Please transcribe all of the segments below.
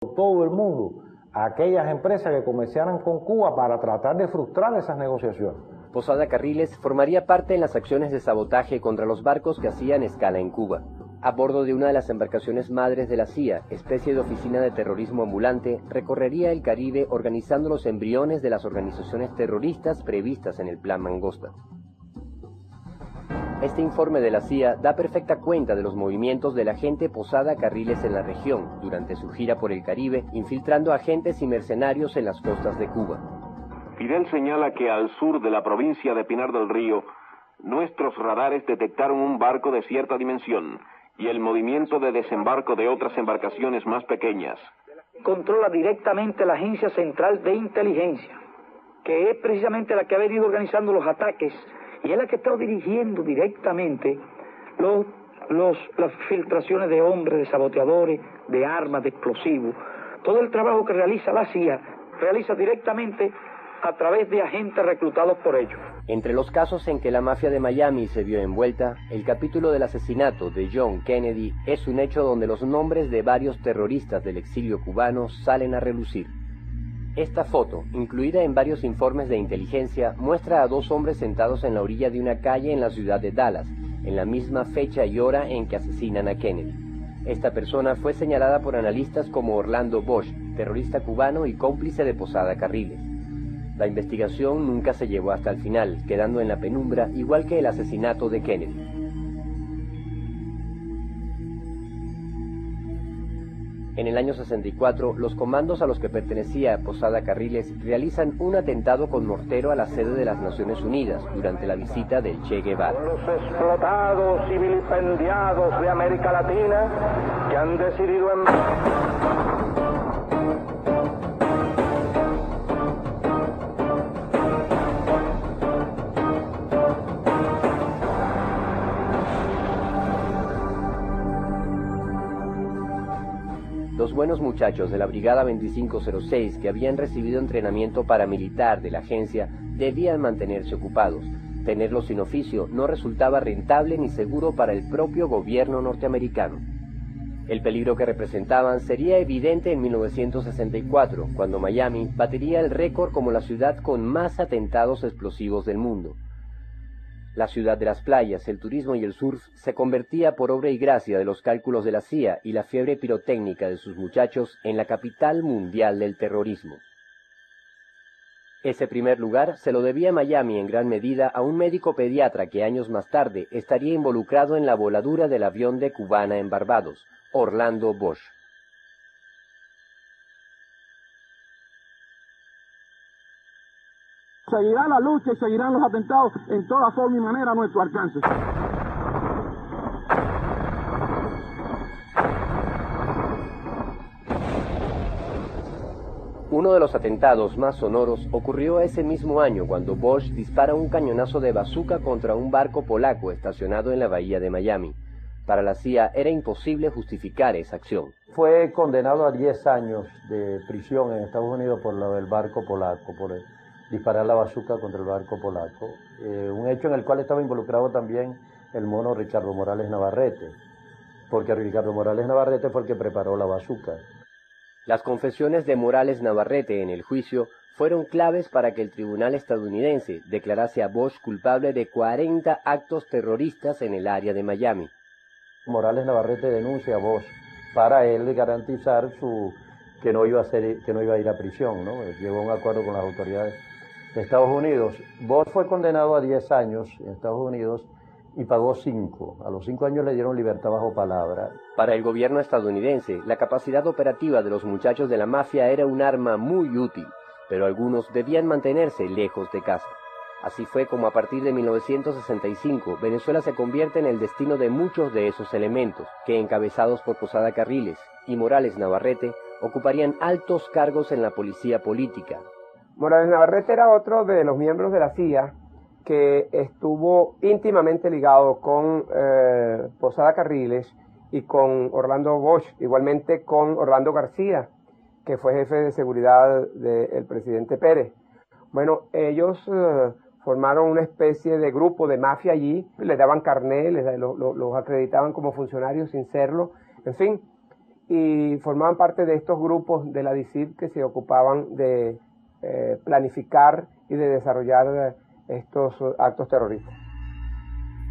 todo el mundo a aquellas empresas que comerciaran con Cuba para tratar de frustrar esas negociaciones. Posada Carriles formaría parte en las acciones de sabotaje contra los barcos que hacían escala en Cuba. A bordo de una de las embarcaciones madres de la CIA, especie de oficina de terrorismo ambulante, recorrería el Caribe organizando los embriones de las organizaciones terroristas previstas en el Plan Mangosta. Este informe de la CIA da perfecta cuenta de los movimientos del agente Posada Carriles en la región, durante su gira por el Caribe, infiltrando agentes y mercenarios en las costas de Cuba. Fidel señala que al sur de la provincia de Pinar del Río, nuestros radares detectaron un barco de cierta dimensión y el movimiento de desembarco de otras embarcaciones más pequeñas. Controla directamente la Agencia Central de Inteligencia, que es precisamente la que ha venido organizando los ataques y es la que está dirigiendo directamente las filtraciones de hombres, de saboteadores, de armas, de explosivos. Todo el trabajo que realiza la CIA, realiza directamente a través de agentes reclutados por ellos. Entre los casos en que la mafia de Miami se vio envuelta, el capítulo del asesinato de John Kennedy es un hecho donde los nombres de varios terroristas del exilio cubano salen a relucir. Esta foto, incluida en varios informes de inteligencia, muestra a dos hombres sentados en la orilla de una calle en la ciudad de Dallas, en la misma fecha y hora en que asesinan a Kennedy. Esta persona fue señalada por analistas como Orlando Bosch, terrorista cubano y cómplice de Posada Carriles. La investigación nunca se llevó hasta el final, quedando en la penumbra, igual que el asesinato de Kennedy. En el año 64, los comandos a los que pertenecía Posada Carriles realizan un atentado con mortero a la sede de las Naciones Unidas durante la visita del Che Guevara. Los explotados y vilipendiados de América Latina que han decidido Los buenos muchachos de la Brigada 2506, que habían recibido entrenamiento paramilitar de la agencia, debían mantenerse ocupados. Tenerlos sin oficio no resultaba rentable ni seguro para el propio gobierno norteamericano. El peligro que representaban sería evidente en 1964, cuando Miami batería el récord como la ciudad con más atentados explosivos del mundo. La ciudad de las playas, el turismo y el surf se convertía por obra y gracia de los cálculos de la CIA y la fiebre pirotécnica de sus muchachos en la capital mundial del terrorismo. Ese primer lugar se lo debía Miami en gran medida a un médico pediatra que años más tarde estaría involucrado en la voladura del avión de Cubana en Barbados, Orlando Bosch. Seguirá la lucha y seguirán los atentados en toda forma y manera a nuestro alcance. Uno de los atentados más sonoros ocurrió ese mismo año cuando Bosch dispara un cañonazo de bazuca contra un barco polaco estacionado en la bahía de Miami. Para la CIA era imposible justificar esa acción. Fue condenado a 10 años de prisión en Estados Unidos por lo del barco polaco, por disparar la bazuca contra el barco polaco. Un hecho en el cual estaba involucrado también el mono Ricardo Morales Navarrete, porque Ricardo Morales Navarrete fue el que preparó la bazuca. Las confesiones de Morales Navarrete en el juicio fueron claves para que el tribunal estadounidense declarase a Bosch culpable de 40 actos terroristas en el área de Miami. Morales Navarrete denuncia a Bosch para él garantizar que no iba a ir a prisión, ¿no? Llegó a un acuerdo con las autoridades de Estados Unidos. Bosch fue condenado a 10 años en Estados Unidos y pagó 5. A los 5 años le dieron libertad bajo palabra. Para el gobierno estadounidense, la capacidad operativa de los muchachos de la mafia era un arma muy útil, pero algunos debían mantenerse lejos de casa. Así fue como a partir de 1965, Venezuela se convierte en el destino de muchos de esos elementos, que encabezados por Posada Carriles y Morales Navarrete, ocuparían altos cargos en la policía política. Morales Navarrete era otro de los miembros de la CIA que estuvo íntimamente ligado con Posada Carriles y con Orlando Bosch, igualmente con Orlando García, que fue jefe de seguridad del presidente Pérez. Bueno, ellos formaron una especie de grupo de mafia allí, les daban carné, los acreditaban como funcionarios sin serlo, en fin. y formaban parte de estos grupos de la DICIP que se ocupaban de planificar y de desarrollar estos actos terroristas.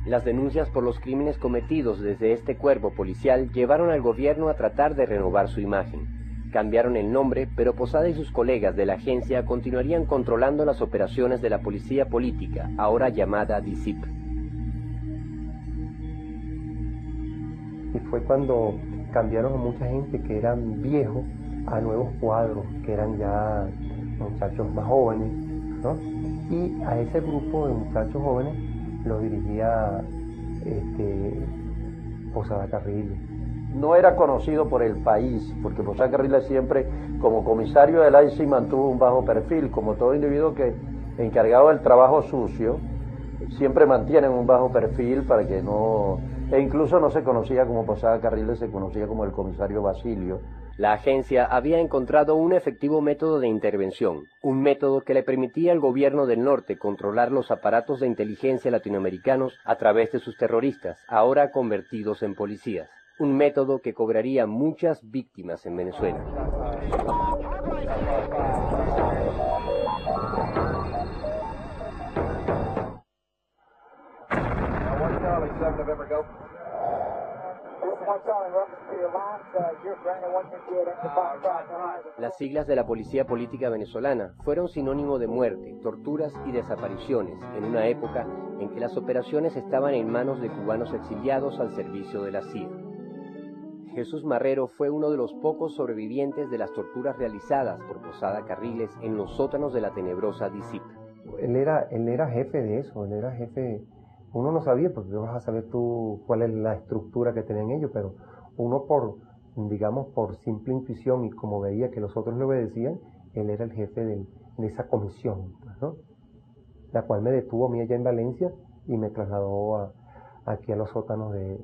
Las denuncias por los crímenes cometidos desde este cuerpo policial llevaron al gobierno a tratar de renovar su imagen. Cambiaron el nombre, pero Posada y sus colegas de la agencia continuarían controlando las operaciones de la policía política, ahora llamada DICIP. Y fue cuando cambiaron a mucha gente que eran viejos a nuevos cuadros, que eran ya muchachos más jóvenes, ¿no? Y a ese grupo de muchachos jóvenes lo dirigía Posada Carriles. No era conocido por el país, porque Posada Carriles siempre, como comisario del ICI, mantuvo un bajo perfil, como todo individuo que encargado del trabajo sucio, siempre mantienen un bajo perfil para que no... E incluso no se conocía como Posada Carriles, se conocía como el comisario Basilio. La agencia había encontrado un efectivo método de intervención, un método que le permitía al gobierno del norte controlar los aparatos de inteligencia latinoamericanos a través de sus terroristas, ahora convertidos en policías. Un método que cobraría muchas víctimas en Venezuela. Las siglas de la Policía Política Venezolana fueron sinónimo de muerte, torturas y desapariciones en una época en que las operaciones estaban en manos de cubanos exiliados al servicio de la CIA. Jesús Marrero fue uno de los pocos sobrevivientes de las torturas realizadas por Posada Carriles en los sótanos de la tenebrosa DICIP. Él era jefe de eso, él era jefe. Uno no sabía, porque vas a saber tú cuál es la estructura que tenían ellos, pero uno por simple intuición y como veía que los otros le obedecían, él era el jefe de esa comisión, ¿no? La cual me detuvo a mí allá en Valencia y me trasladó aquí a los sótanos de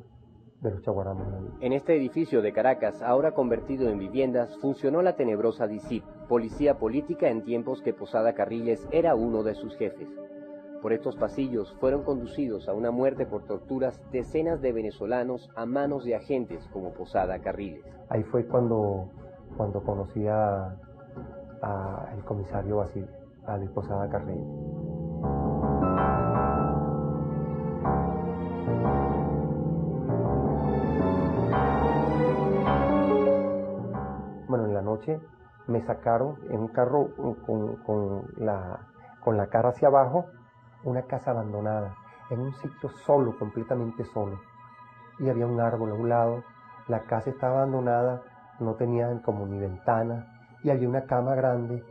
los Chaguaramos. En este edificio de Caracas, ahora convertido en viviendas, funcionó la tenebrosa DICIP, policía política en tiempos que Posada Carriles era uno de sus jefes. Por estos pasillos fueron conducidos a una muerte por torturas decenas de venezolanos a manos de agentes como Posada Carriles. Ahí fue cuando conocí al comisario Basilio, a Luis Posada Carriles. Bueno, en la noche me sacaron en un carro con la cara hacia abajo, una casa abandonada, en un sitio solo, completamente solo. Y había un árbol a un lado, la casa estaba abandonada, no tenía como ni ventana, y había una cama grande,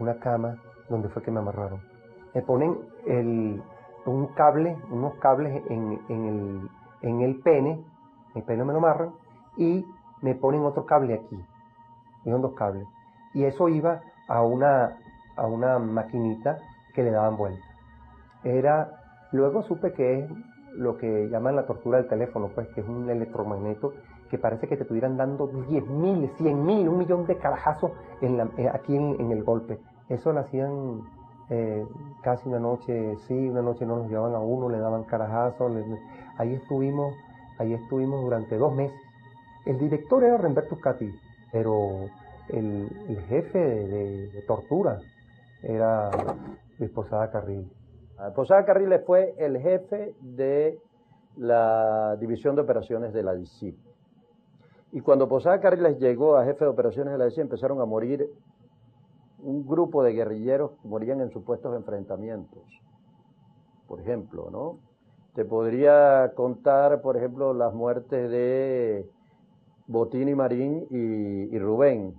una cama donde fue que me amarraron. Me ponen unos cables en el pene me lo amarran, y me ponen otro cable aquí, eran 2 cables. Y eso iba a una maquinita que le daban vuelta. Luego supe que es lo que llaman la tortura del teléfono, pues que es un electromagneto que parece que te estuvieran dando 10.000, 100.000, 1.000.000 de carajazos aquí en el golpe. Eso lo hacían casi una noche sí, una noche no, los llevaban a uno, le daban carajazos. Ahí estuvimos durante 2 meses. El director era Remberto Cati, pero el jefe de tortura era Luis Posada Carriles. Posada Carriles fue el jefe de la División de Operaciones de la DICIP. Y cuando Posada Carriles llegó a jefe de operaciones de la DICIP, empezaron a morir un grupo de guerrilleros que morían en supuestos enfrentamientos. Por ejemplo, ¿no? Te podría contar, por ejemplo, las muertes de Botín y Marín y Rubén.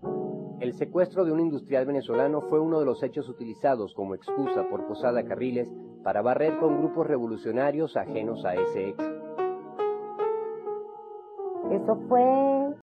El secuestro de un industrial venezolano fue uno de los hechos utilizados como excusa por Posada Carriles para barrer con grupos revolucionarios ajenos a ese hecho. Eso fue